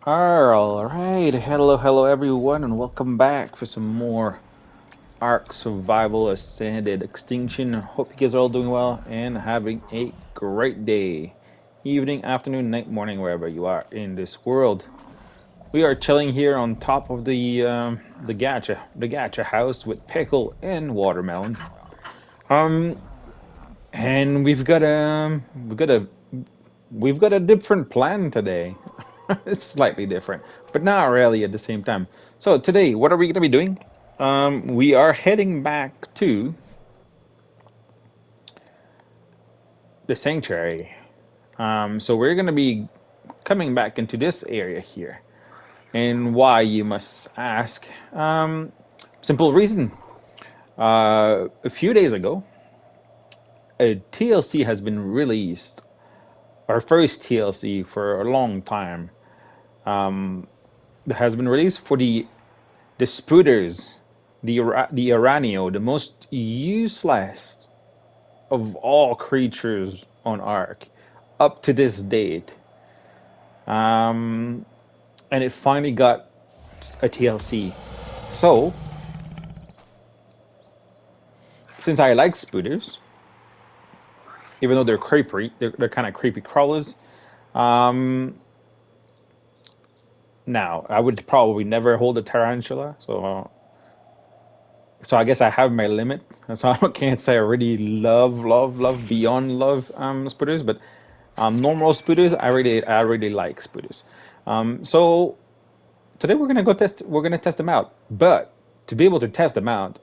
All right, hello everyone, and welcome back for some more Ark Survival Ascended Extinction. Hope you guys are all doing well and having a great day, evening, afternoon, night, morning, wherever you are in this world. We are chilling here on top of the gacha house with pickle and watermelon. Um, and we've got a different plan today. It's slightly different, but not really at the same time. So today, what are we going to be doing? We are heading back to the sanctuary. So we're going to be coming back into this area here. And why, you must ask? Simple reason. A few days ago, a TLC has been released. Our first TLC for a long time. That has been released for the spooters, the Araneo, the most useless of all creatures on Ark up to this date. Um, and it finally got a TLC. So, since I like spooters, even though they're creepy, they're kind of creepy crawlers. Um, Now, I would probably never hold a tarantula, so I guess I have my limit. So I can't say I really love beyond love spooters, but normal spooters, I really like spooters. So today we're gonna test them out. But to be able to test them out,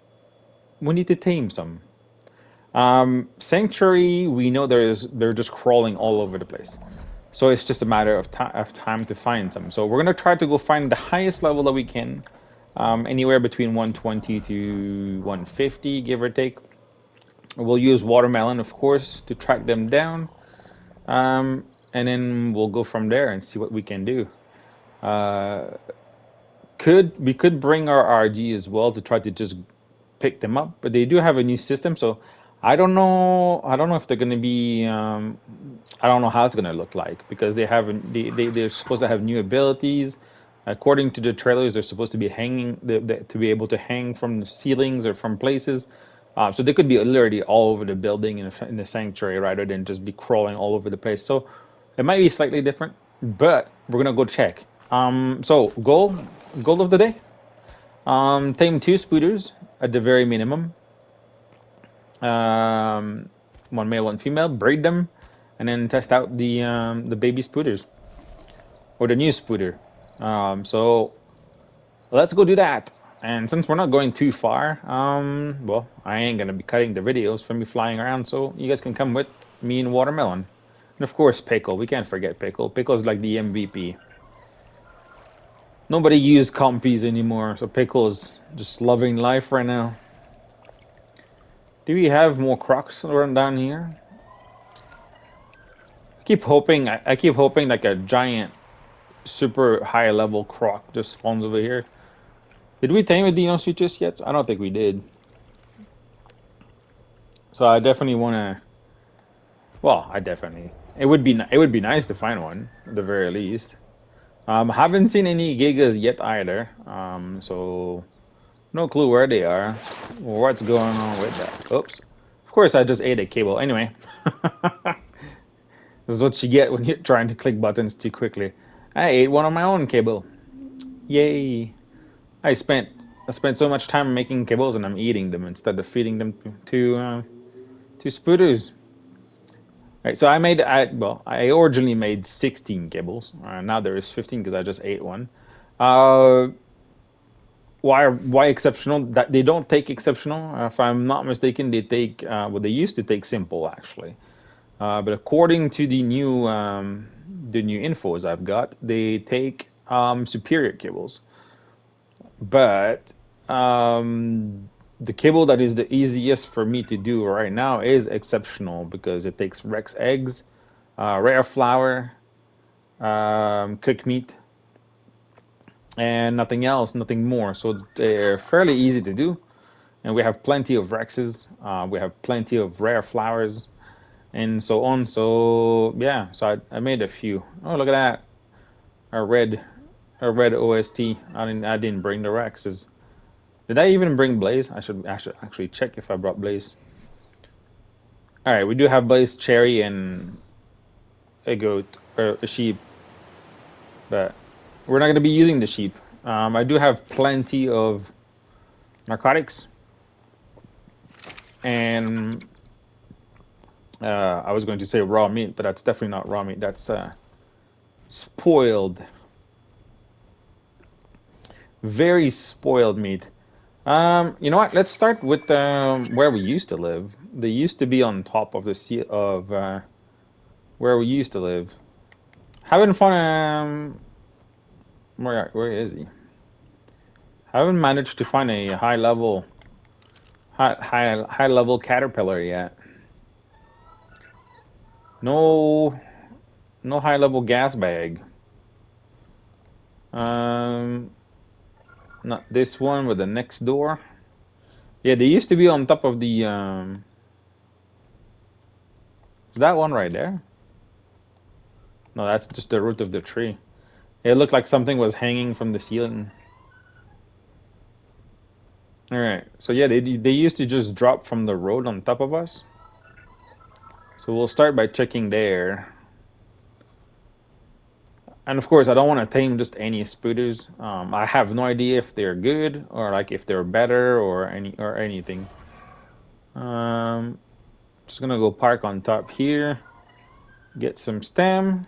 we need to tame some. Sanctuary, we know they're just crawling all over the place. So it's just a matter of time to find some. So we're gonna try to go find the highest level that we can, anywhere between 120 to 150, give or take. We'll use watermelon, of course, to track them down, um, and then we'll go from there and see what we can do. Uh, we could bring our RG as well to try to just pick them up, but they do have a new system, so I don't know. I don't know if they're gonna be. I don't know how it's gonna look like because they haven't. They're supposed to have new abilities. According to the trailers, they're supposed to be hanging, to be able to hang from the ceilings or from places. So they could be literally all over the building in the sanctuary rather than just be crawling all over the place. So it might be slightly different, but we're gonna go check. So goal of the day. Tame two spooters at the very minimum. Um, One male, one female. Breed them, and then test out the baby spooters or the new spooter. So let's go do that. And since we're not going too far, well, I ain't gonna be cutting the videos from me flying around, so you guys can come with me and Watermelon. And of course, Pickle. We can't forget Pickle. Pickle's like the MVP. Nobody uses compies anymore, so Pickle's just loving life right now. Do we have more crocs around down here? I keep hoping like a giant, super high level croc just spawns over here. Did we tame a Dino just yet? I don't think we did. So I definitely want to. Well, I definitely. It would be nice to find one at the very least. Haven't seen any gigas yet either. So no clue where they are or what's going on with that. Oops. Of course, I just ate a cable. Anyway, this is what you get when you're trying to click buttons too quickly. I ate one of my own cable. Yay! I spent I spent so much time making cables and I'm eating them instead of feeding them to spooters. Right, so I originally made 16 cables. Now there is 15 because I just ate one. Uh, why exceptional? That they don't take exceptional. If I'm not mistaken, they take they used to take simple actually. But according to the new infos I've got, they take superior cables. But the cable that is the easiest for me to do right now is exceptional because it takes Rex eggs, rare flour, cooked meat, and nothing else, nothing more. So they're fairly easy to do. And we have plenty of Rexes, we have plenty of rare flowers, and so on. So yeah, so I made a few. Oh, look at that, a red. a red OST. I didn't bring the Rexes. Did I even bring Blaze? I should actually check if I brought Blaze. All right, we do have Blaze, Cherry, and a goat or a sheep, but we're not going to be using the sheep. I do have plenty of narcotics, and I was going to say raw meat, but that's definitely not raw meat. That's spoiled, very spoiled meat. You know what? Let's start with where we used to live. They used to be on top of the sea of where we used to live. Having fun. Where is he? Haven't managed to find a high level caterpillar yet. No, no high level gas bag. Um, Not this one, but the next door. Yeah, they used to be on top of the is that one right there? No, that's just the root of the tree. It looked like something was hanging from the ceiling. All right. So yeah, they used to just drop from the road on top of us. So we'll start by checking there. And of course, I don't want to tame just any spooters. I have no idea if they're good or like if they're better or anything. Just gonna go park on top here. Get some stem.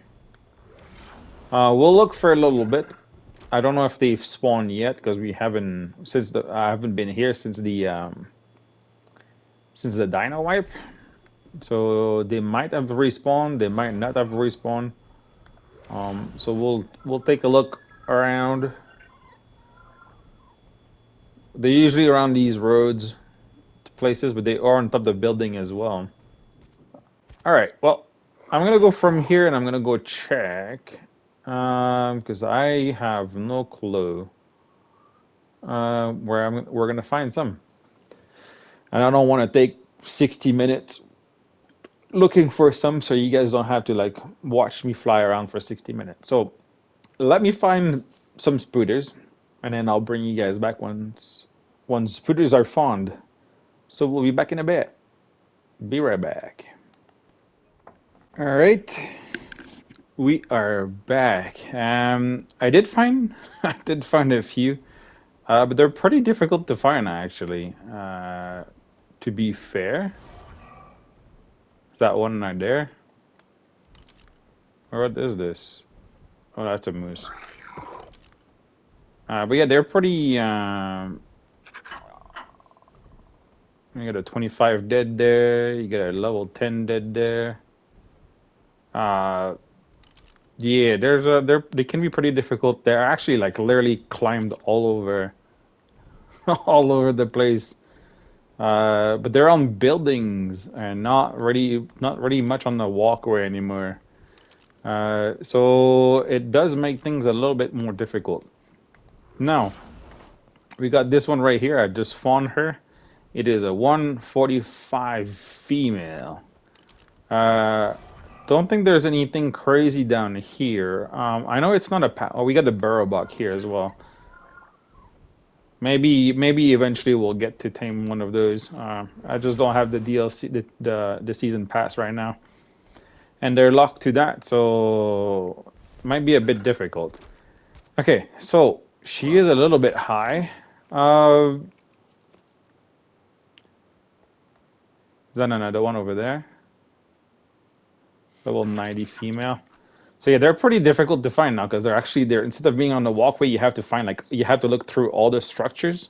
We'll look for a little bit. I don't know if they've spawned yet because we haven't I haven't been here since the dino wipe. So they might have respawned, they might not have respawned. So we'll take a look around. They're usually around these roads places, but they are on top of the building as well. All right, well, I'm gonna go from here and I'm gonna go check because I have no clue where we're gonna find some, and I don't want to take 60 minutes looking for some, so you guys don't have to like watch me fly around for 60 minutes. So let me find some spooters, and then I'll bring you guys back once spooters are found. So we'll be back in a bit. Be right back. All right, we are back. I did find I did find a few, but they're pretty difficult to find actually. To be fair, is that one right there? Or what is this? Oh, that's a moose. But yeah, they're pretty. You got a 25 dead there. You got a level 10 dead there. Yeah, they can be pretty difficult. They're actually like literally climbed all over, all over the place. But they're on buildings and not really much on the walkway anymore. So it does make things a little bit more difficult. Now, we got this one right here. I just found her. It is a 145 female. Don't think there's anything crazy down here. I know it's not a oh, we got the burrow buck here as well. Maybe eventually we'll get to tame one of those. I just don't have the DLC, the season pass right now, and they're locked to that, so it might be a bit difficult. Okay, so she is a little bit high. Is that another one over there? Level 90 female. So yeah, they're pretty difficult to find now because they're instead of being on the walkway, you have to find like you have to look through all the structures.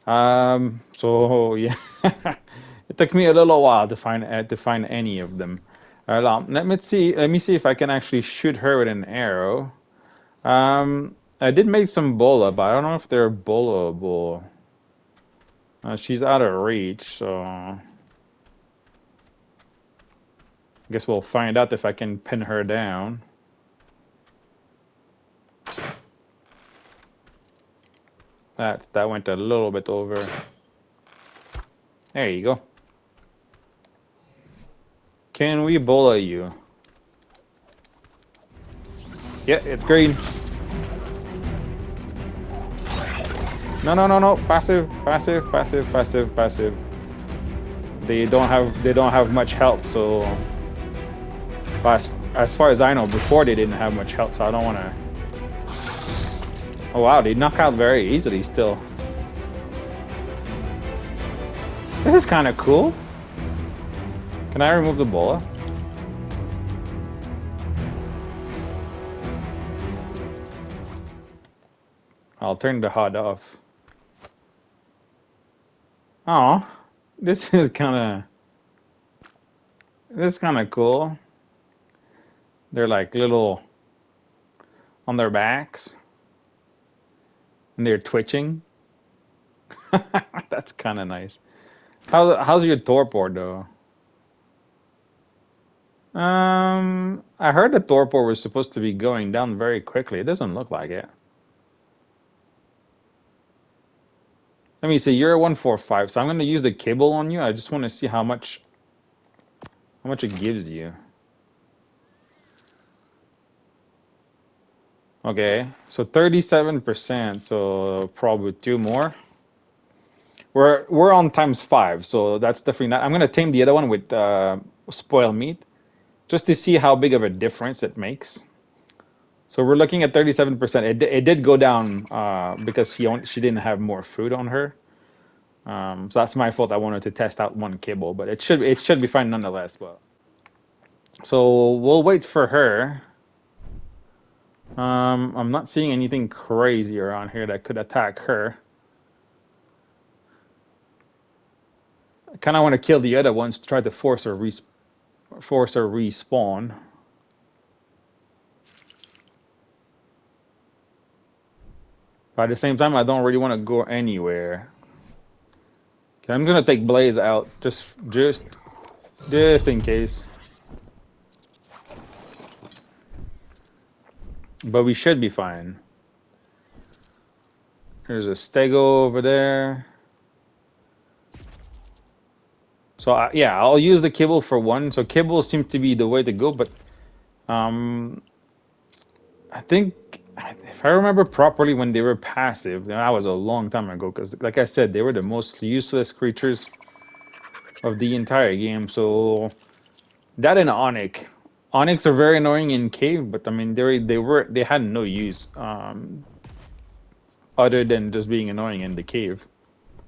So yeah, it took me a little while to find any of them. Let me see. Let me see if I can actually shoot her with an arrow. I did make some bola, but I don't know if they're bolaable. She's out of reach, so I guess we'll find out if I can pin her down. That went a little bit over. There you go. Can we bola you? Yeah, it's green. No. Passive, passive, passive, passive, passive. They don't have much health, so as far as I know, before they didn't have much health, so I don't wanna. Oh wow, they knock out very easily still. This is kinda cool. Can I remove the bola? I'll turn the HUD off. Oh, this is kinda cool. They're like little on their backs, and they're twitching. That's kinda nice. How's your torpor though? I heard the torpor was supposed to be going down very quickly. It doesn't look like it. Let me see. You're a 145, so I'm gonna use the cable on you. I just want to see how much it gives you. Okay, so 37%. So probably two more. We're on ×5, so that's definitely not. I'm gonna tame the other one with spoiled meat, just to see how big of a difference it makes. So we're looking at 37%. It did go down because she didn't have more food on her. So that's my fault. I wanted to test out one kibble, but it should be fine nonetheless. But so we'll wait for her. I'm not seeing anything crazy around here that could attack her. I kind of want to kill the other ones to try to force her respawn. But at the same time, I don't really want to go anywhere. Okay, I'm gonna take Blaze out just in case. But we should be fine. There's a stego over there. So yeah, I'll use the kibble for one. So kibble seems to be the way to go, but I think if I remember properly, when they were passive, that was a long time ago. Because like I said, they were the most useless creatures of the entire game. So that and Onyx. Onyx are very annoying in cave, but I mean they had no use other than just being annoying in the cave.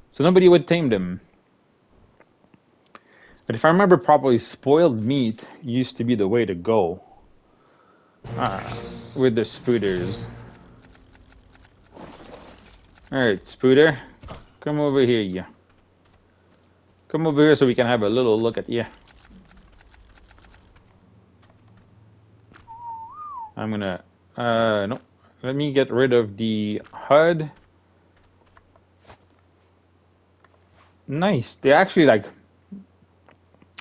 So nobody would tame them. But if I remember properly, spoiled meat used to be the way to go with the spooters. Alright, Spooter, come over here, you. Come over here so we can have a little look at you. I'm gonna, no. Let me get rid of the HUD. Nice. They actually like,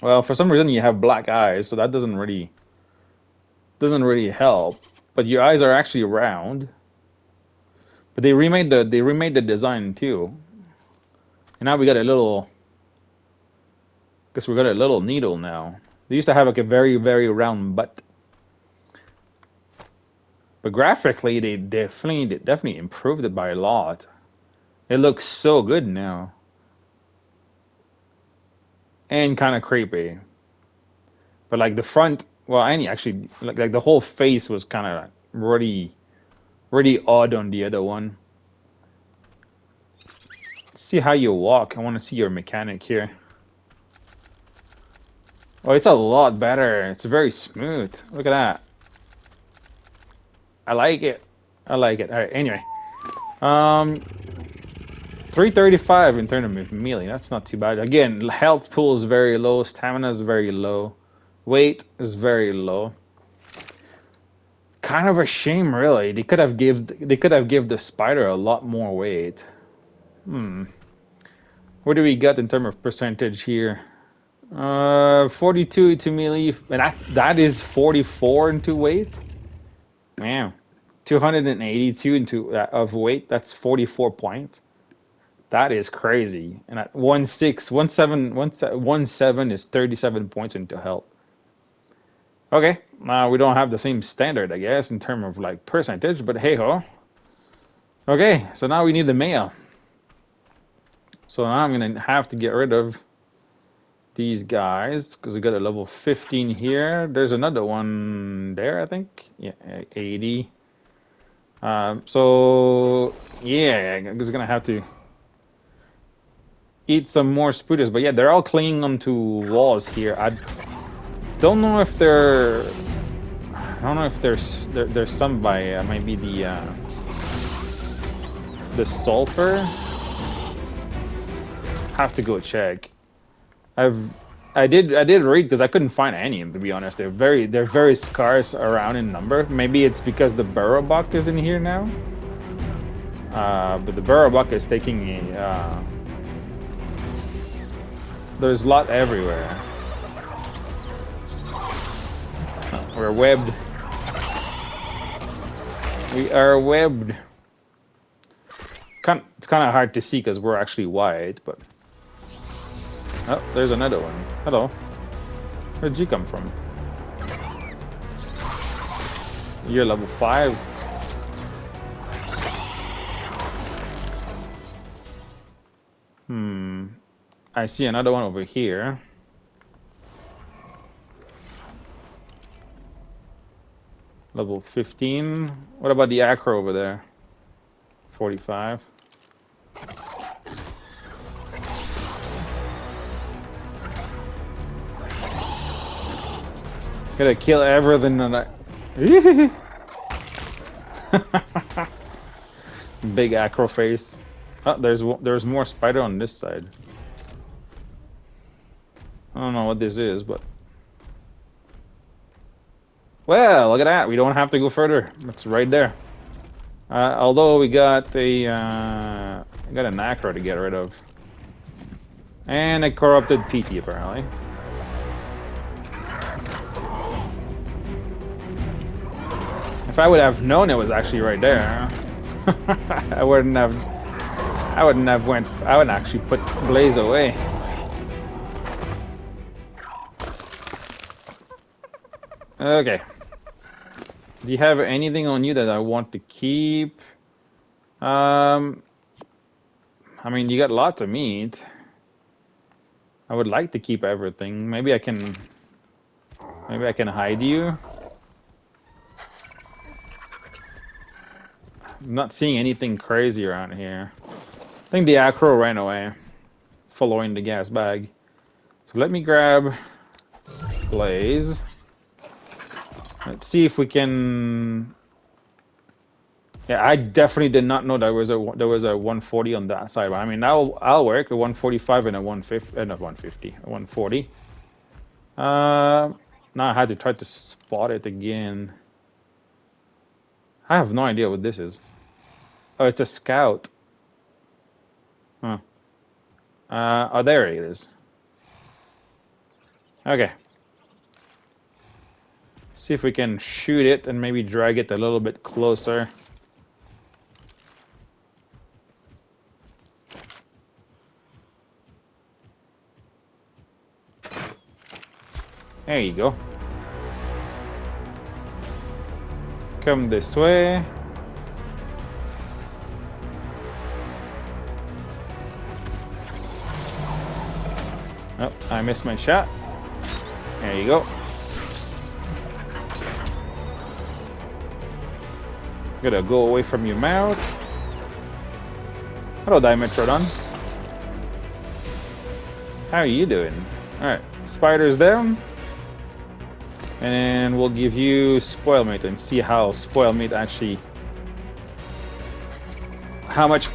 well, for some reason you have black eyes, so that doesn't really help. But your eyes are actually round. But they remade the design too. And now we got a little, guess we got a little needle now. They used to have like a very, very round butt. But graphically, they definitely improved it by a lot. It looks so good now. And kind of creepy. But like the front, well, actually, like the whole face was kind of really, really odd on the other one. Let's see how you walk. I want to see your mechanic here. Oh, it's a lot better. It's very smooth. Look at that. I like it. I like it. All right. Anyway, 335 in terms of melee. That's not too bad. Again, health pool is very low. Stamina is very low. Weight is very low. Kind of a shame, really. They could have give the spider a lot more weight. What do we got in terms of percentage here? 42 to melee, and that is 44 into weight. Man, 282 into of weight. That's 44 points. That is crazy. And at 17 is 37 points into health. Okay, now we don't have the same standard, I guess, in terms of like percentage, but hey ho. Okay, so now we need the male. So now I'm gonna have to get rid of these guys because we got a level 15 here. There's another one there, I think. Yeah, 80. So yeah, I'm just gonna have to eat some more spooters. But yeah, they're all clinging onto walls here. I don't know if they're. I don't know if there's some by maybe the sulfur. Have to go check. I did read because I couldn't find any, to be honest. They're very scarce around in number. Maybe it's because the burrow buck is in here now. But the burrow buck is taking a. There's a lot everywhere. We're webbed. We are webbed. It's kind of hard to see because we're actually wide, but. Oh, there's another one. Hello. Where'd you come from? You're level 5. I see another one over here. Level 15. What about the acro over there? 45. Gotta kill everything that I... Big acro face. Oh, there's more spider on this side. I don't know what this is, but... Well, look at that. We don't have to go further. It's right there. Although we got an acro to get rid of. And a corrupted PT, apparently. If I would have known it was actually right there, I wouldn't actually put Blaze away. Okay. Do you have anything on you that I want to keep? I mean, you got lots of meat. I would like to keep everything. Maybe I can hide you. I'm not seeing anything crazy around here. I think the acro ran away, following the gas bag. So let me grab Blaze. Let's see if we can. Yeah, I definitely did not know there was a 140 on that side. But I mean, I'll work a 145 and a 150 and a 150, a 140. Now I had to try to spot it again. I have no idea what this is. Oh, it's a scout. Huh. Oh, there it is. Okay. See if we can shoot it and maybe drag it a little bit closer. There you go. Come this way. Oh, I missed my shot. There you go. Gotta go away from your mouth. Hello, Dimetrodon. How are you doing? Alright, spiders down. And we'll give you spoil meat and see how spoil meat actually... How much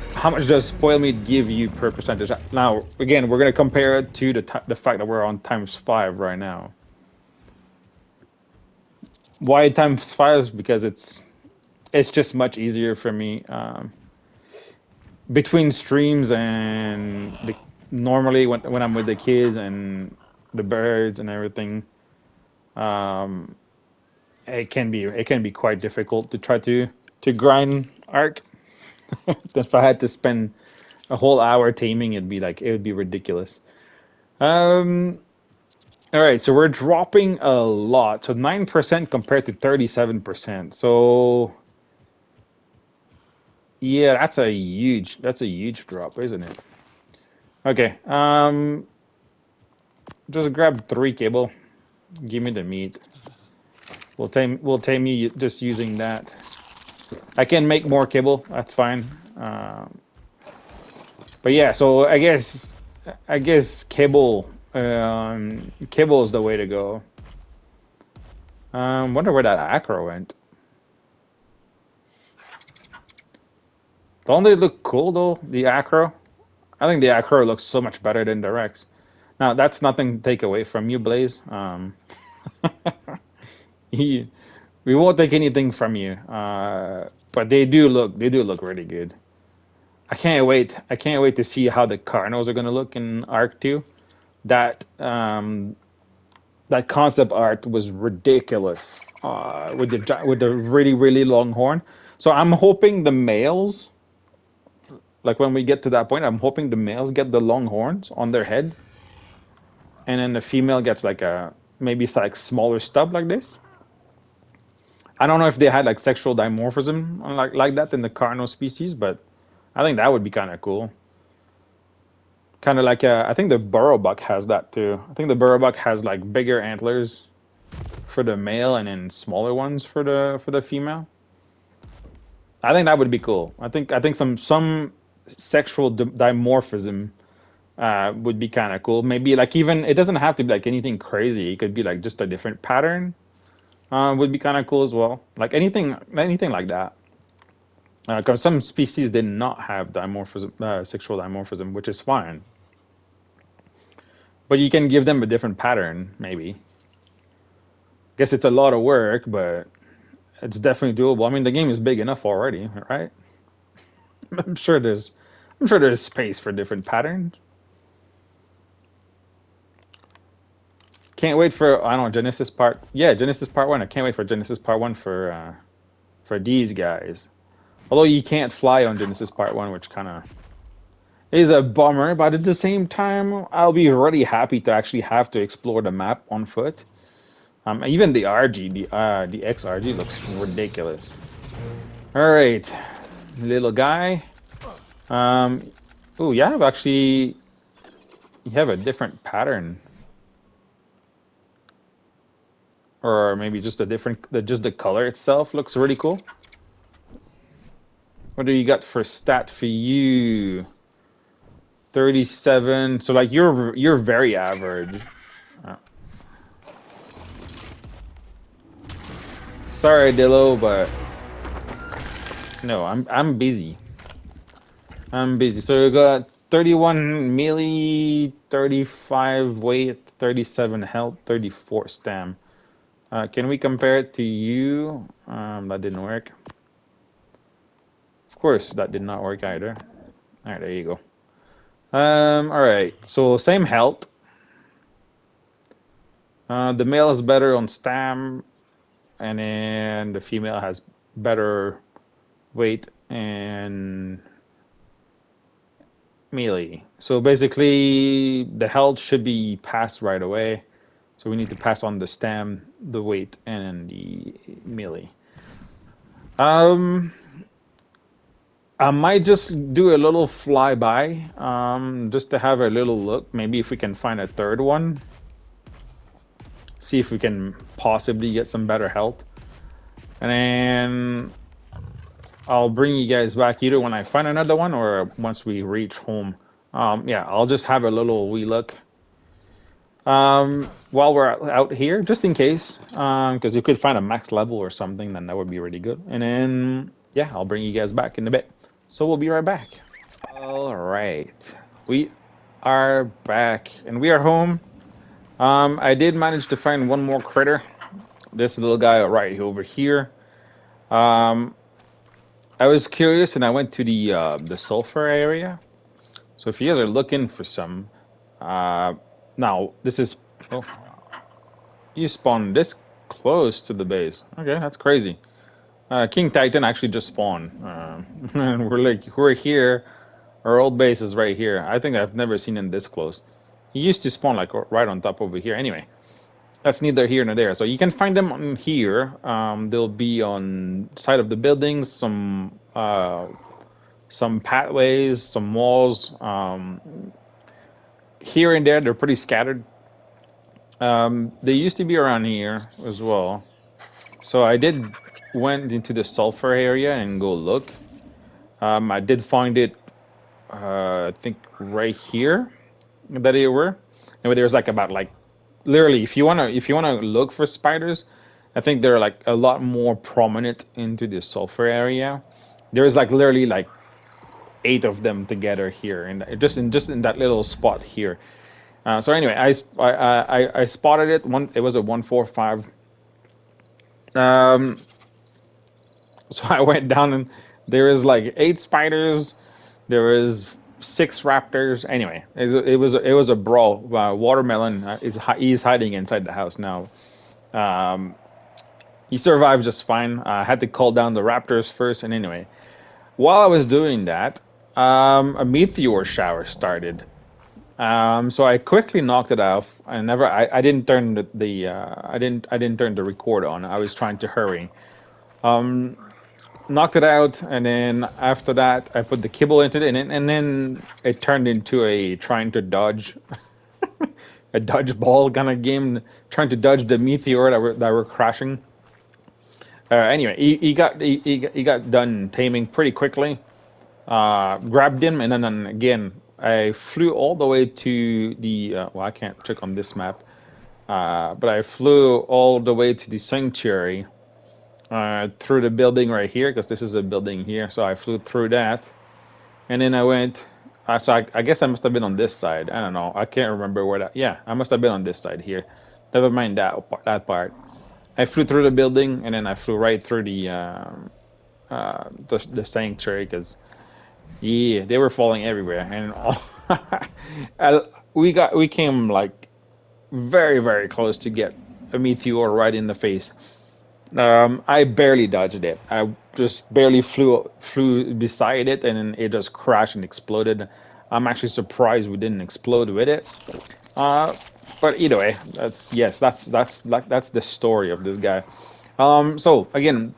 does spoil meat give you per percentage? Now, again, we're gonna compare it to the fact that we're on ×5 right now. Why ×5? Because it's just much easier for me. Between streams and normally when I'm with the kids and the birds and everything, it can be quite difficult to try to grind Ark. If I had to spend a whole hour taming, it would be ridiculous. All right, so we're dropping a lot. So 9% compared to 37%. So yeah, that's a huge drop, isn't it? Okay. Just grab 3 cable. Give me the meat. We'll tame you just using that. I can make more cable. That's fine. But yeah, so I guess cable is the way to go. Wonder where that acro went. Don't they look cool though? The acro. I think the acro looks so much better than the Rex. Now that's nothing to take away from you, Blaze. He, we won't take anything from you. But they do look really good. I can't wait. I can't wait to see how the Cardinals are gonna look in Arc 2. That that concept art was ridiculous. With the really really long horn. So I'm hoping the males, like when we get to that point, I'm hoping the males get the long horns on their head, and then the female gets like a maybe it's like smaller stub like this. I don't know if they had like sexual dimorphism like that in the cardinal species, but I think that would be kind of cool. Kind of like I think the burrowbuck has that too. I think the burrowbuck has like bigger antlers for the male and then smaller ones for the female. I think that would be cool. I think some sexual dimorphism would be kind of cool. Maybe like even it doesn't have to be like anything crazy. It could be like just a different pattern. Would be kind of cool as well. Like anything like that. Because some species did not have dimorphism, sexual dimorphism, which is fine. But you can give them a different pattern, maybe. Guess it's a lot of work, but it's definitely doable. I mean, the game is big enough already, right? I'm sure there's, I'm sure there's space for different patterns. Can't wait for I don't know Genesis Part. Yeah, Genesis Part One. I can't wait for Genesis Part One for these guys. Although you can't fly on Genesis Part One, which kind of is a bummer. But at the same time, I'll be really happy to actually have to explore the map on foot. Even the RG, the XRG looks ridiculous. All right, little guy. Um, oh, you have a different pattern, or maybe just a different, just the color itself looks really cool. What do you got for stat for you? 37. So like you're very average. Uh, Sorry, Dillo, but no, I'm busy. I'm busy. So you got 31 melee, 35 weight, 37 health, 34 stam. Can we compare it to you? That didn't work. Of course, that did not work either. All right, there you go. All right. So same health. The male is better on stam, and then the female has better weight and melee. So basically, the health should be passed right away. So we need to pass on the stam, the weight, and the melee. Um, I might just do a little flyby, just to have a little look. Maybe if we can find a third one, see if we can possibly get some better health, and then I'll bring you guys back either when I find another one or once we reach home. Yeah, I'll just have a little wee look. While we're out here, just in case, because you could find a max level or something, then that would be really good. And then, yeah, I'll bring you guys back in a bit. So we'll be right back. All right, we are back and we are home. I did manage to find one more critter. This little guy right over here. Um, I was curious and I went to the sulfur area. So if you guys are looking for some, uh, now this is oh, you spawned this close to the base. Okay, that's crazy. King Titan actually just spawned, and we're here. Our old base is right here. I think I've never seen him this close. He used to spawn like right on top over here. Anyway, that's neither here nor there. So you can find them on here. They'll be on side of the buildings, some pathways, some walls. here and there, they're pretty scattered. They used to be around here as well. So I did went into the sulfur area and go look. I did find it, I think right here that they were. And there's like about like literally if you wanna look for spiders, I think they're like a lot more prominent into the sulfur area. There's like literally like 8 of them together here, and just in that little spot here. So anyway, I spotted it. It was a 145. Um, so I went down and there was like 8 spiders. There was 6 raptors. Anyway, it was a brawl. Watermelon he's hiding inside the house now. Um, he survived just fine. I had to call down the raptors first, and anyway, while I was doing that, a meteor shower started. So I quickly knocked it off. I didn't turn I didn't turn the record on. I was trying to hurry. Um, Knocked it out, and then after that, I put the kibble into it, and then it turned into a trying to dodge a dodgeball kind of game, trying to dodge the meteor that were crashing. Anyway, he got done taming pretty quickly. Grabbed him, and then again, I flew all the way to the. Well, I can't check on this map, but I flew all the way to the sanctuary through the building right here, because this is a building here. So I flew through that, and then I went. So I guess I must have been on this side. I don't know. I can't remember where that. Yeah, I must have been on this side here. Never mind that part. I flew through the building, and then I flew right through the sanctuary, because yeah, they were falling everywhere, and all, we came like very very close to get a meteor right in the face. I barely dodged it. I just barely flew beside it, and then it just crashed and exploded. I'm actually surprised we didn't explode with it. Uh, but either way, that's the story of this guy. So again,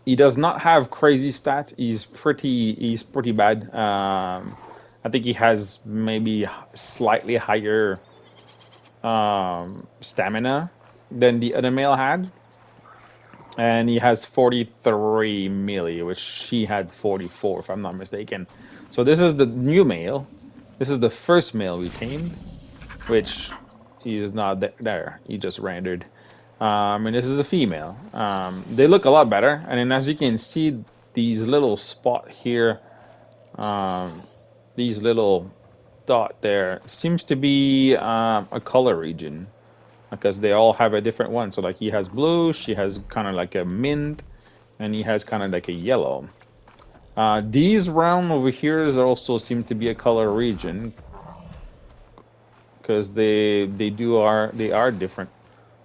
he does not have crazy stats. He's pretty bad. I think he has maybe slightly higher stamina than the other male had, and he has 43 melee, which she had 44, if I'm not mistaken. So this is the new male. This is the first male we tamed, which he is not there. He just rendered. And this is a female. They look a lot better, and then as you can see, these little spot here, um, these little dot there seems to be a color region, because they all have a different one. So like he has blue, she has kind of like a mint, and he has kind of like a yellow. These round over here also seem to be a color region, because they are different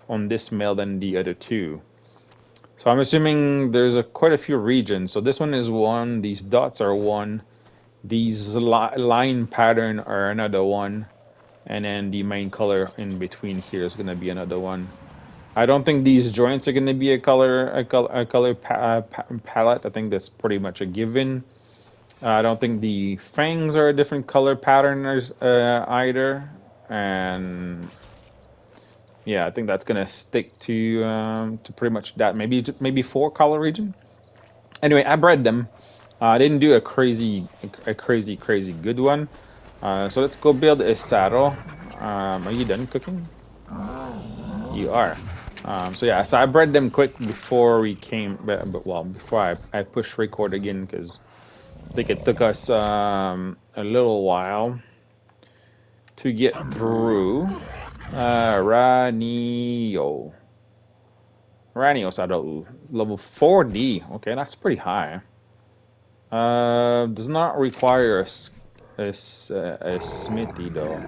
on this male than the other two. So I'm assuming there's quite a few regions. So this one is one. These dots are one. These line pattern are another one, and then the main color in between here is gonna be another one. I don't think these joints are gonna be a color palette. I think that's pretty much a given. I don't think the fangs are a different color pattern either, and yeah, I think that's gonna stick to pretty much that. Maybe 4 color region. Anyway, I bred them. I didn't do a crazy good one. So let's go build a saddle. Are you done cooking? You are. So yeah, so I bred them quick before we came, but well, before I pushed record again, because I think it took us a little while to get through. Araneo. Araneo saddle level 4D. Okay, that's pretty high. Does not require a smithy though.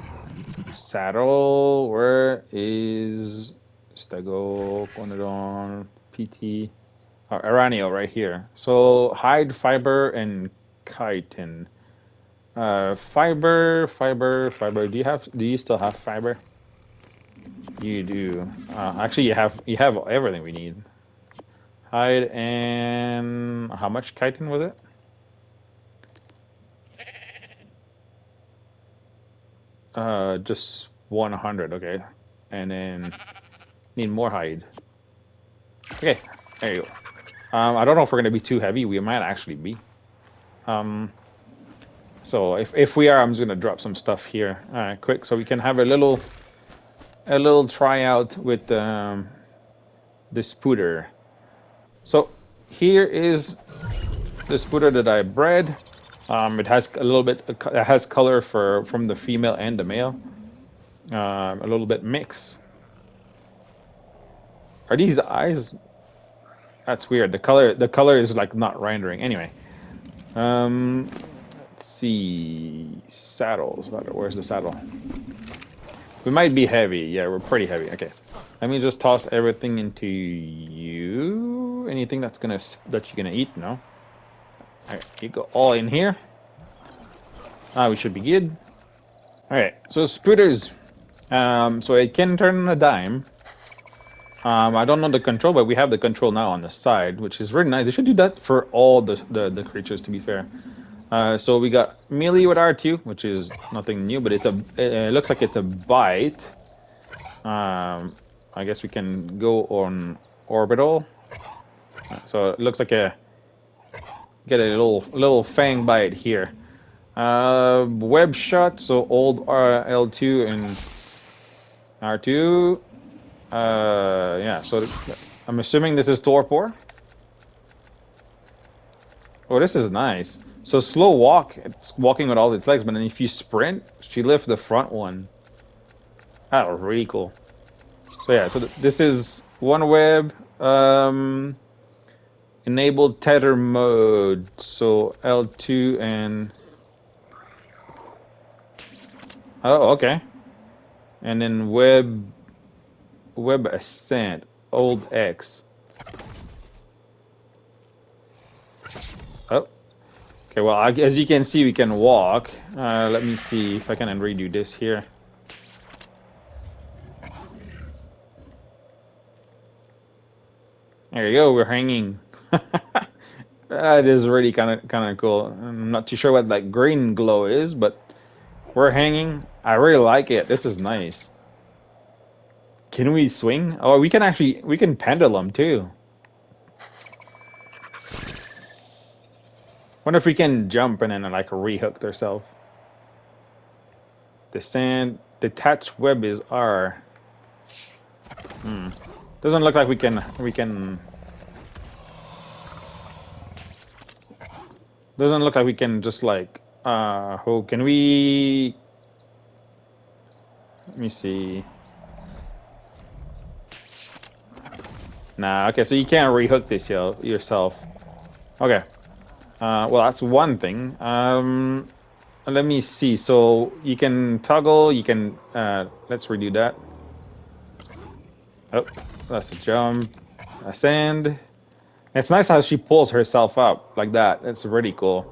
Saddle, where is Stego, Conodon, PT? Oh, Araneo right here. So hide, fiber, and chitin. Fiber. Do you still have fiber? You do. Actually, you have everything we need. Hide and how much chitin was it? Just 100. Okay, and then need more hide. Okay, there you go. I don't know if we're gonna be too heavy. We might actually be. So if we are, I'm just gonna drop some stuff here, quick, so we can have a little tryout with the spooter. So here is the spooter that I bred. It has a little bit. It has color from the female and the male. A little bit mix. Are these eyes? That's weird. The color is like not rendering. Anyway, let's see saddles. Where's the saddle? We might be heavy. Yeah, we're pretty heavy. Okay, let me just toss everything into you. Anything that you're gonna eat? No. All right, you go all in here. We should be good. All right, so spooters. So it can turn on a dime. I don't know the control, but we have the control now on the side, which is really nice. They should do that for all the creatures, to be fair. So we got melee with R2, which is nothing new, but it looks like it's a bite. I guess we can go on orbital. So it looks like get a little fang bite here. Web shot, so old L2 and R2. Yeah, so I'm assuming this is torpor. Oh, this is nice. So slow walk, it's walking with all its legs, but then if you sprint, she lifts the front one. That was really cool. So yeah, so this is one web. Enabled tether mode. So L2 and... Oh, okay. And then web ascent, old X. Oh, okay. Well, as you can see, we can walk. Let me see if I can redo this here. There you go. We're hanging. That is really kind of cool. I'm not too sure what that green glow is, but we're hanging. I really like it. This is nice. Can we swing? Oh, we can pendulum too. Wonder if we can jump and then like rehook ourselves. Descend. Detach web is R. Doesn't look like we can. Doesn't look like we can just like. Oh, can we? Let me see. Nah. Okay, so you can't rehook this yourself. Okay. Well, that's one thing. Let me see. So you can toggle. You can. Let's redo that. Oh, that's a jump. Ascend. It's nice how she pulls herself up like that. That's really cool.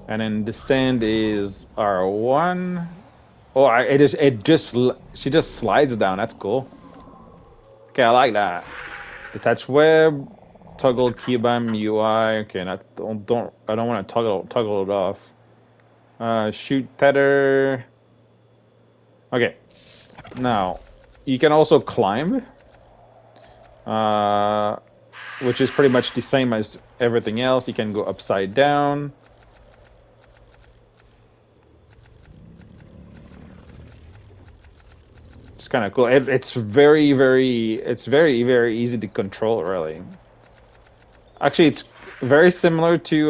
And then descend is R1. Oh, she just slides down. That's cool. Okay, I like that. Detach web, toggle keybind UI. Okay, I don't want to toggle it off. Shoot tether. Okay. Now, you can also climb. Which is pretty much the same as everything else. You can go upside down. It's kind of cool. It's very, very easy to control, really. Actually, it's very similar to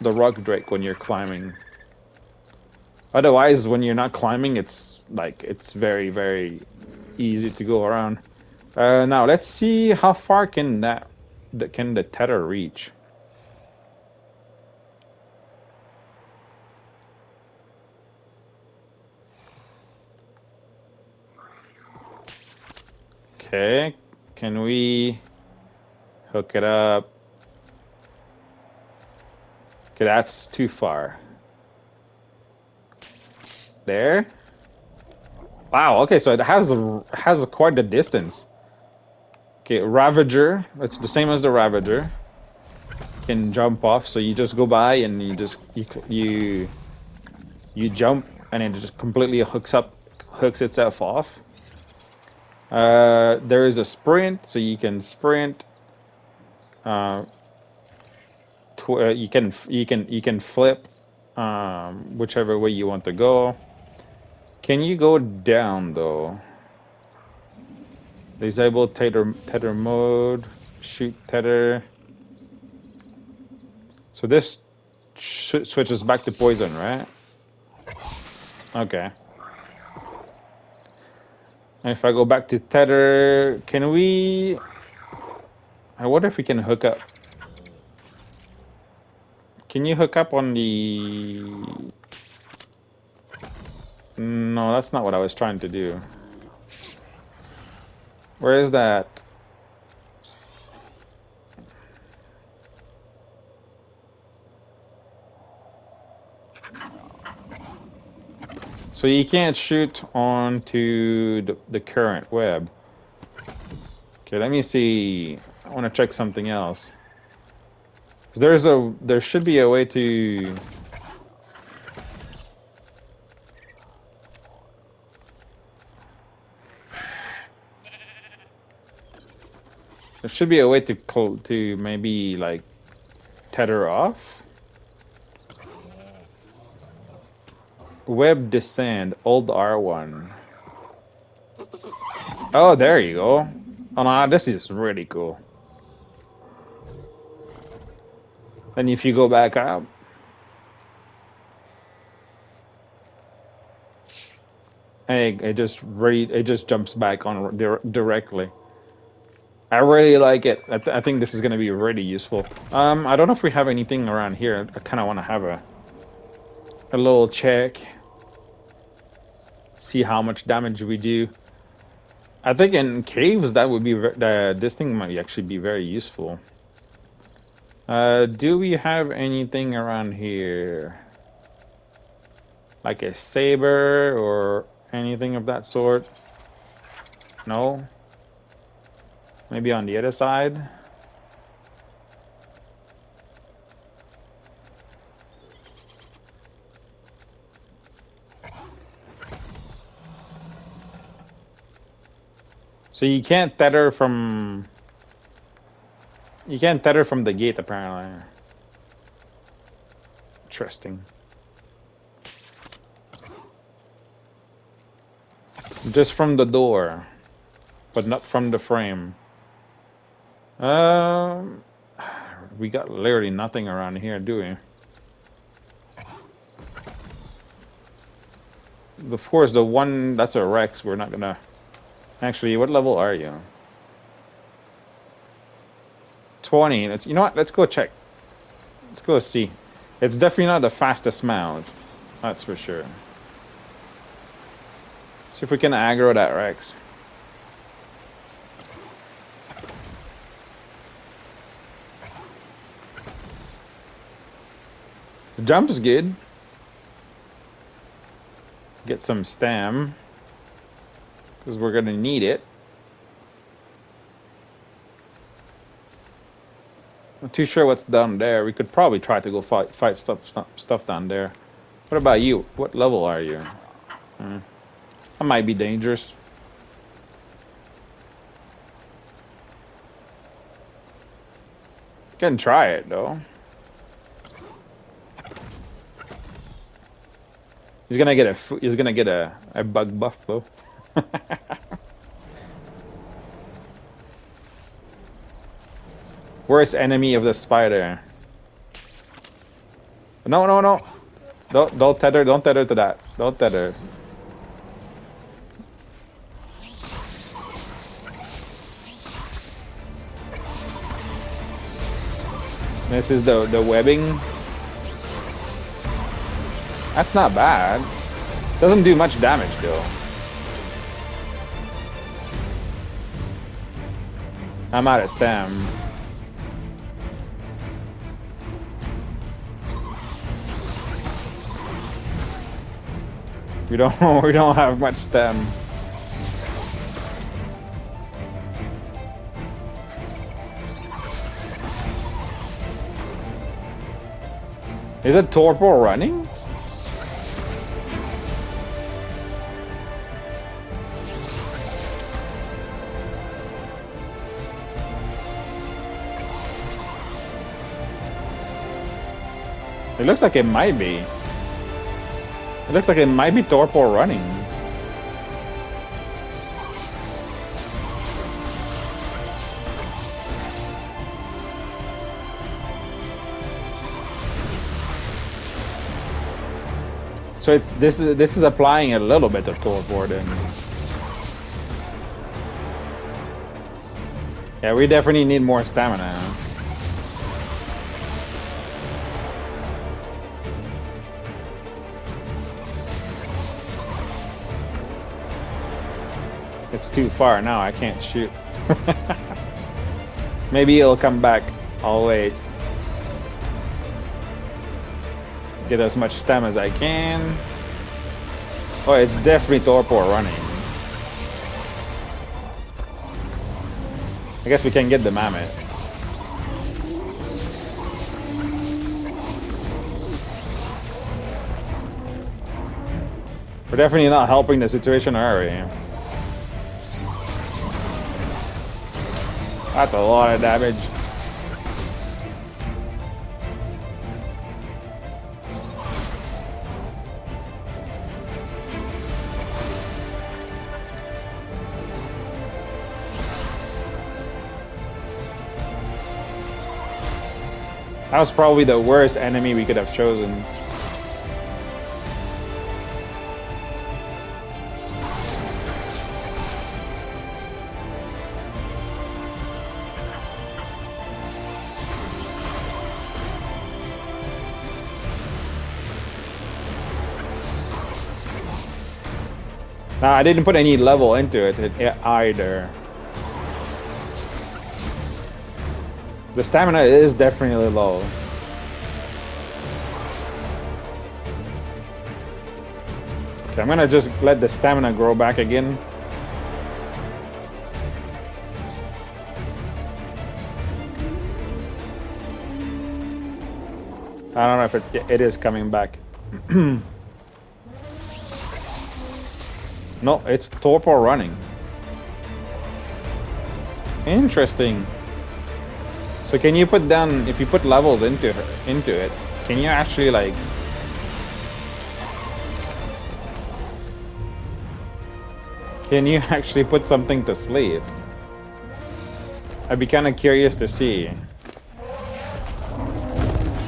the rock drake when you're climbing. Otherwise, when you're not climbing, it's very, very easy to go around. Now let's see how far can the tether reach. Okay, can we hook it up? Okay, that's too far. There. Wow. Okay, so it has quite the distance. Okay, Ravager. It's the same as the Ravager. Can jump off, so you just go by and you jump and it just completely hooks itself off. There is a sprint, so you can sprint. Uh, you can flip whichever way you want to go. Can you go down though? Disable tether mode. Shoot tether. So this switches back to poison, right? Okay. And if I go back to tether, can we? I wonder if we can hook up. Can you hook up on the? No, that's not what I was trying to do. Where is that? So you can't shoot onto the current web. Okay, let me see. I want to check something else. There should be a way to. There should be a way to maybe like tether off. Web descend, old R1. Oh, there you go. Oh no, this is really cool. Then if you go back up, hey, it just jumps back on directly. I really like it. I think this is going to be really useful. I don't know if we have anything around here. I kind of want to have a little check. See how much damage we do. I think in caves that would be this thing might actually be very useful. Do we have anything around here? Like a saber or anything of that sort? No? Maybe on the other side? So you can't tether from... You can't tether from the gate, apparently. Interesting. Just from the door, but not from the frame. We got literally nothing around here, do we? Of course, the one that's a Rex, we're not gonna... Actually, what level are you? 20. You know what? Let's go check. Let's go see. It's definitely not the fastest mount. That's for sure. See if we can aggro that Rex. The jump is good. Get some stam. Because we're going to need it. Not too sure what's down there. We could probably try to go fight stuff down there. What about you? What level are you? That might be dangerous. Can try it though. He's gonna get a bug buff though. Worst enemy of the spider. No, no, no. Don't tether to that. Don't tether. This is the webbing. That's not bad. Doesn't do much damage though. I'm out of stam. We don't have much stem. Is it torpor running? It looks like it might be. It looks like it might be torpor running. So it's this is applying a little bit of torpor then. Yeah, we definitely need more stamina. It's too far now, I can't shoot. Maybe it'll come back. I'll wait. Get as much stem as I can. Oh, it's definitely torpor running. I guess we can get the mammoth. We're definitely not helping the situation, are we? That's a lot of damage. That was probably the worst enemy we could have chosen. Nah, I didn't put any level into it either. The stamina is definitely low. Okay, I'm gonna just let the stamina grow back again. I don't know if it is coming back. No, it's torpor running. Interesting. So can you put down, if you put levels into it, can you actually like put something to sleep? I'd be kind of curious to see.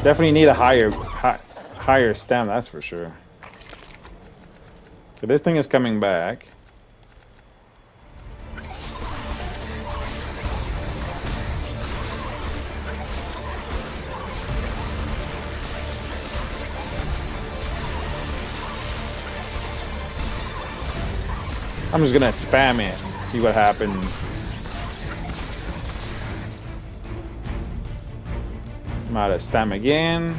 Definitely need a higher stem, that's for sure. Okay, this thing is coming back. I'm just gonna spam it, see what happens. I'm out of stam again.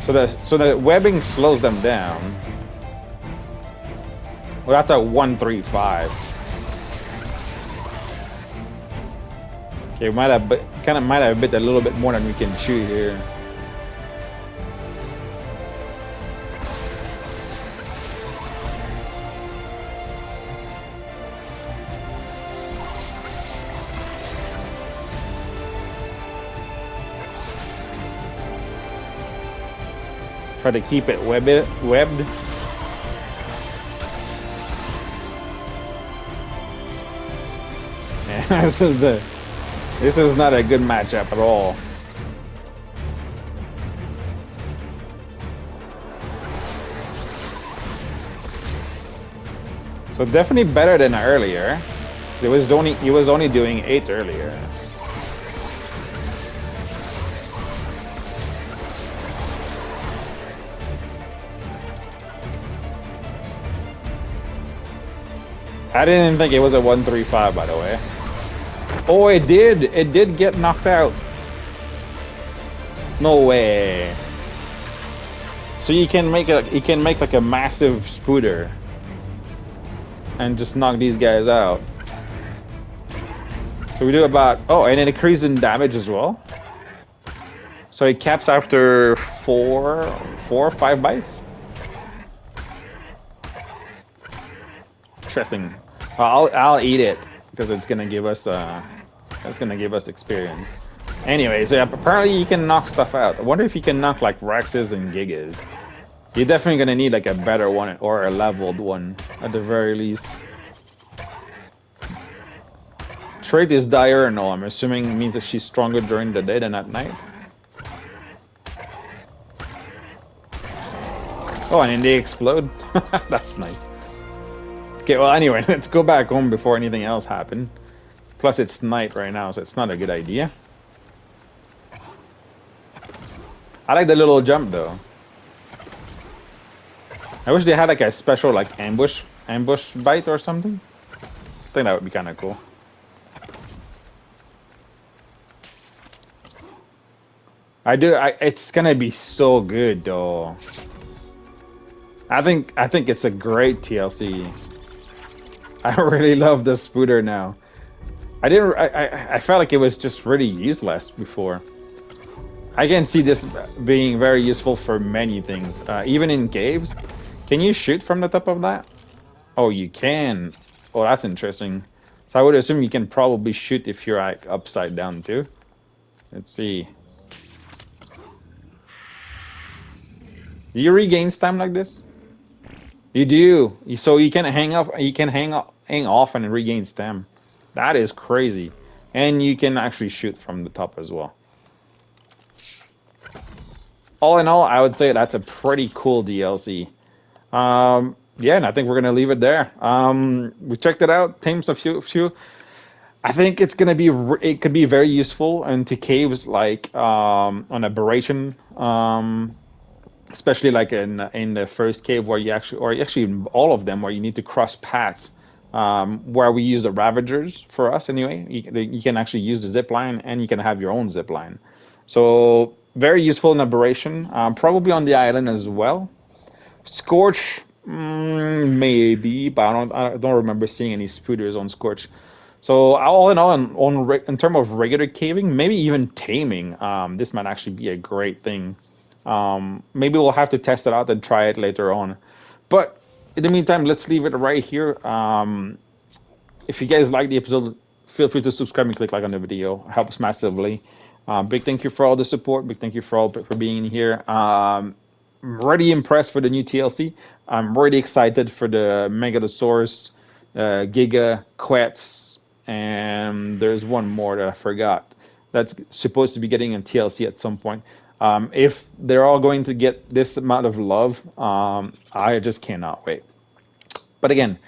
So the webbing slows them down. Well, that's a 135. Okay, might have bit a little bit more than we can chew here. Try to keep it webbed. Yeah, this is not a good matchup at all. So definitely better than earlier. He was only doing 8 earlier. I didn't think it was a 135, by the way. Oh, it did! It did get knocked out. No way. So you can make like a massive spooter and just knock these guys out. So we do about, oh, and it increases in damage as well. So it caps after 4 or 5 bites. Interesting. I'll eat it because it's gonna give us experience. Anyway, so apparently you can knock stuff out. I wonder if you can knock like Rexes and Gigas. You're definitely gonna need like a better one or a leveled one at the very least. Trait is diurnal. I'm assuming means that she's stronger during the day than at night. Oh, and then they explode. That's nice. Okay, well, anyway, let's go back home before anything else happened. Plus, it's night right now, so it's not a good idea. I like the little jump though. I wish they had like a special like ambush bite or something. I think that would be kind of cool. It's gonna be so good though. I think it's a great TLC. I really love the Spooter now. I didn't. I felt like it was just really useless before. I can see this being very useful for many things, even in caves. Can you shoot from the top of that? Oh, you can. Oh, that's interesting. So I would assume you can probably shoot if you're like upside down too. Let's see. Do you regain stam like this? You do. So you can hang up. You can hang off and regain stam. That is crazy. And you can actually shoot from the top as well. All in all, I would say that's a pretty cool DLC. Yeah, and I think we're gonna leave it there. We checked it out. Tames a few. I think it's gonna be. It could be very useful into caves like on aberration. Especially like in the first cave where you actually, or actually in all of them where you need to cross paths. Where we use the Ravagers for us anyway. You can actually use the zip line and you can have your own zip line. So very useful in aberration. Probably on the island as well. Scorch, maybe, but I don't remember seeing any spooters on Scorch. So all in all, in terms of regular caving, maybe even taming, this might actually be a great thing. Maybe we'll have to test it out and try it later on. But in the meantime, let's leave it right here. If you guys like the episode, feel free to subscribe and click like on the video. It helps massively. Big thank you for all the support. Big thank you for being here. I'm really impressed for the new TLC. I'm really excited for the Megalosaurus, Giga, Quets, and there's one more that I forgot. That's supposed to be getting a TLC at some point. If they're all going to get this amount of love, I just cannot wait. But again,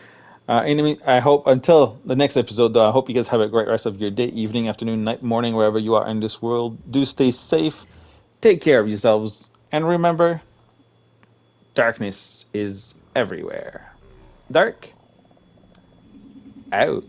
anyway, I hope until the next episode, though, I hope you guys have a great rest of your day, evening, afternoon, night, morning, wherever you are in this world. Do stay safe, take care of yourselves, and remember, darkness is everywhere. Dark out.